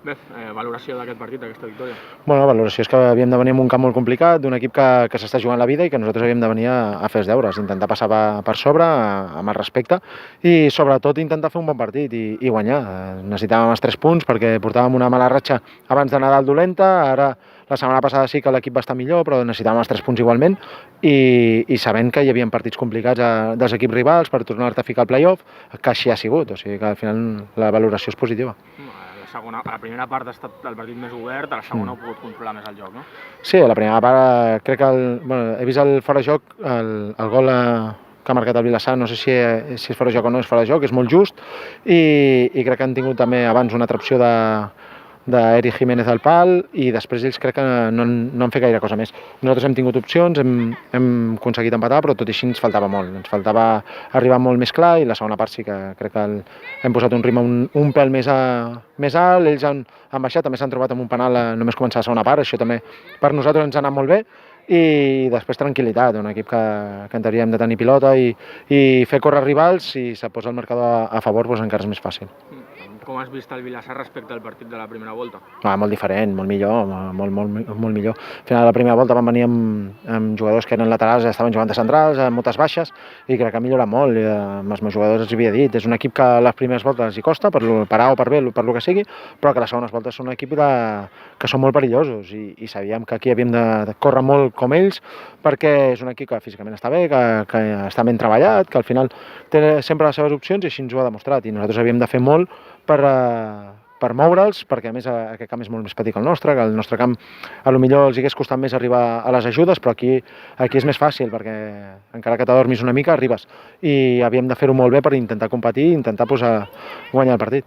Beth, valoració d'aquest partit, d'aquesta victòria? Bueno, valoració és que havíem de venir en un camp molt complicat, d'un equip que s'està jugant la vida i que nosaltres havíem de venir a fer els deures, intentar passar per sobre amb el respecte i sobretot intentar fer un bon partit i guanyar. Necessitàvem els 3 punts perquè portàvem una mala ratxa abans de Nadal dolenta, ara la setmana passada sí que l'equip va estar millor, però necessitàvem els 3 punts igualment i sabent que hi havia partits complicats dels equips rivals per tornar-te a ficar al play-off, que així ha sigut, o sigui que al final la valoració és positiva. A la primera part ha estat el partit més obert, a la segona heu pogut controlar més el joc, no? Sí, a la primera part crec que he vist el fora de joc, el gol que ha marcat el Vilassar, no sé si és fora de joc o no és fora de joc, és molt just i crec que han tingut també abans una altra opció d'Eric Jiménez al pal i després ells crec que no han fet gaire cosa més. Nosaltres hem tingut opcions, hem aconseguit empatar, però tot i així ens faltava molt. Ens faltava arribar molt més clar i la segona part sí que crec que hem posat un ritme un pèl més alt, ells han baixat, també s'han trobat amb un penal només començar la segona part, això també per nosaltres ens ha anat molt bé i després tranquil·litat, un equip que en teoria hem de tenir pilota i fer córrer rivals, si se posa el marcador a favor doncs encara és més fàcil. Com has vist el Vilassar respecte al partit de la primera volta? Molt diferent, molt millor, molt millor. Al final de la primera volta van venir amb jugadors que eren laterals, estaven jugant de centrals, amb moltes baixes, i crec que ha millorat molt. Amb els meus jugadors els havia dit, és un equip que a les primeres voltes els hi costa, per A o per B, per lo que sigui, però que les segones voltes són un equip que són molt perillosos i sabíem que aquí havíem de córrer molt com ells, perquè és un equip que físicament està bé, que està ben treballat, que al final té sempre les seves opcions i així ens ho ha demostrat, i nosaltres havíem de fer molt per moure'ls, perquè a més aquest camp és molt més petit que el nostre camp potser els hagués costat més arribar a les ajudes, però aquí és més fàcil, perquè encara que t'adormis una mica arribes, i havíem de fer-ho molt bé per intentar competir i intentar guanyar el partit.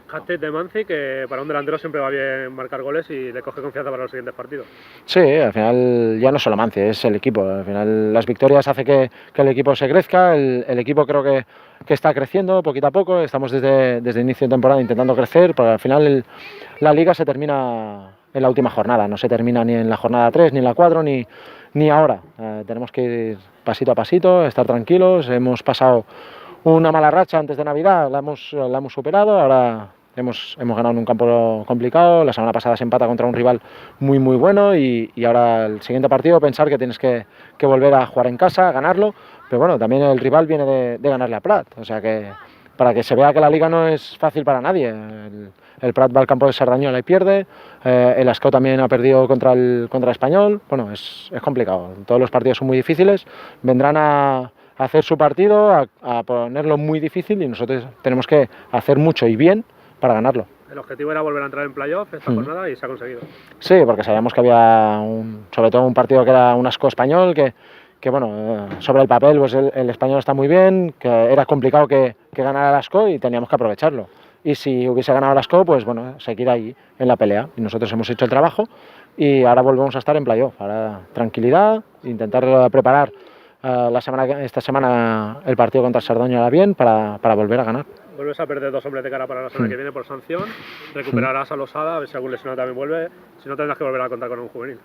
Hat-trick de Manzi, que para un delantero siempre va bien marcar goles y le coge confianza para los siguientes partidos. Sí, al final ya no solo Manzi, es el equipo. Al final las victorias hacen que el equipo se crezca, el equipo creo que está creciendo poquito a poco, estamos desde inicio de temporada intentando crecer, pero al final la liga se termina en la última jornada, no se termina ni en la jornada 3, ni en la 4, ni ahora. Tenemos que ir pasito a pasito, estar tranquilos, hemos pasado una mala racha antes de Navidad, la hemos superado, ahora hemos ganado en un campo complicado, la semana pasada se empata contra un rival muy bueno y ahora el siguiente partido pensar que tienes que volver a jugar en casa, ganarlo, pero bueno, también el rival viene de ganarle a Prat, o sea que para que se vea que la liga no es fácil para nadie. El Prat va al campo de Sardañola y pierde, el Ascó también ha perdido contra el Español, bueno, es complicado, todos los partidos son muy difíciles, vendrán a hacer su partido, a ponerlo muy difícil y nosotros tenemos que hacer mucho y bien para ganarlo. El objetivo era volver a entrar en playoff esta jornada y se ha conseguido. Sí, porque sabíamos que había sobre todo un partido que era un Ascó Español, que bueno, sobre el papel pues el Español está muy bien, que era complicado que ganara el Ascó y teníamos que aprovecharlo. Y si hubiese ganado el Ascó, pues bueno, seguir ahí en la pelea. Y nosotros hemos hecho el trabajo y ahora volvemos a estar en playoff. Ahora tranquilidad, intentar preparar esta semana el partido contra el Sardañola bien para volver a ganar. Vuelves a perder 2 hombres de cara para la semana que viene por sanción, recuperarás a Losada, a ver si algún lesionado también vuelve, si no tendrás que volver a contar con un juvenil.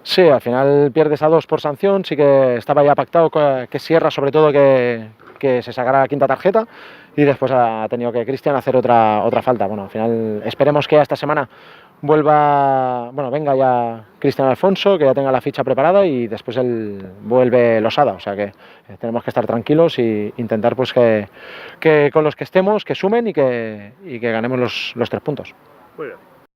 Sí, al final pierdes a 2 por sanción, sí que estaba ya pactado que Sierra sobre todo que se sacara la 5ª tarjeta y después ha tenido que Cristian hacer otra falta. Bueno, al final esperemos que esta semana venga ya Cristian Alfonso, que ya tenga la ficha preparada y después él vuelve Losada, o sea que tenemos que estar tranquilos e intentar pues que con los que estemos, que sumen y que ganemos los 3 puntos. Muy bien.